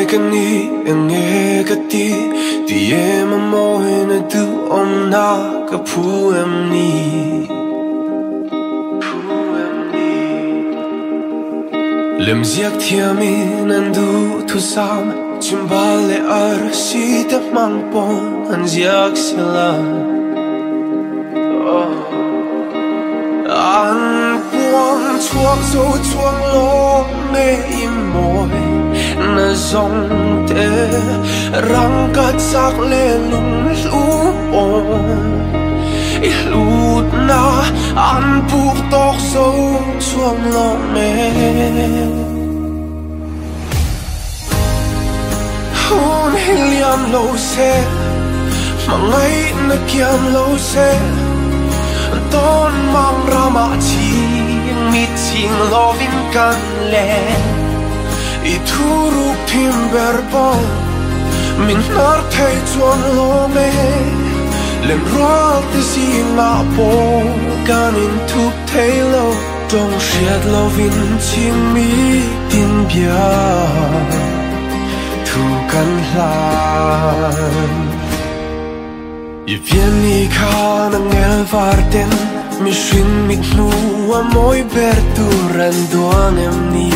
cái ni nghe cái ti em môi na tu om na cái phu em ni lem ziak thiami nan du thu sam chim ba le ar si ta mang pon an ziak sila an buông chuak zo chuang lo me im môi na zong te răng ka chak le lung lu on i lut na an buộc tóc zo chuang lo me hôn helium lo se mà ngay na kiam lo se ton mang rama chi mi ching lovin kan le I thuru timber bon min nar thei chuan lo me lem ral te si nga po kan in thup thei lo tong shiat lovin ching mi tin bia thu kan hlan I viên ni kha na ngel varten mi shin mit nu a moi ber tu ran doan em ni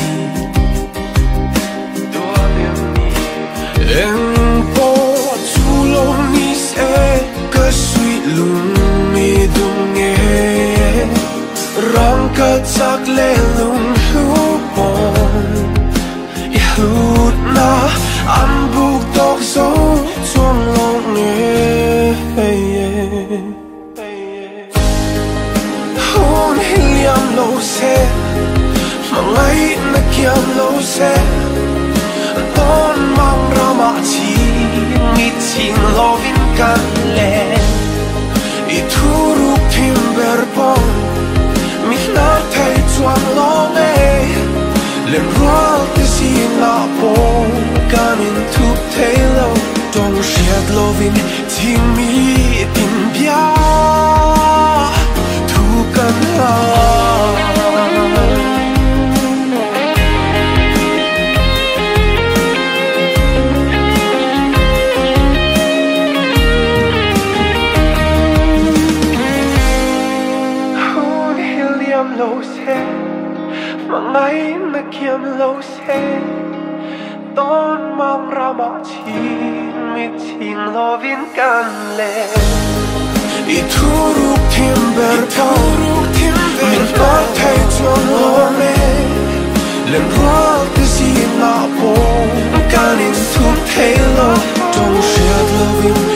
em po chu lo ni se ka sui lung mi dung nghe rang ka chak le lung lu bon I hlut na an buk tok zo chuang lo nghe hôn helium lo se mà ngay na kiam lo se ton mang rama chi mi ching lovin kan le I thuru timber bon mi na thei chuang lo me lem ral te si nga po kan in thup thei lo tong shiat lovin ching mi tin bia thu kan la lo se mà ngay na kiam lo se ton mang rama chi mi ching lovin kan le I thuru timber min na thei chuan lo me lem ral te si nga po kan in thup thei lo tong shiat lovin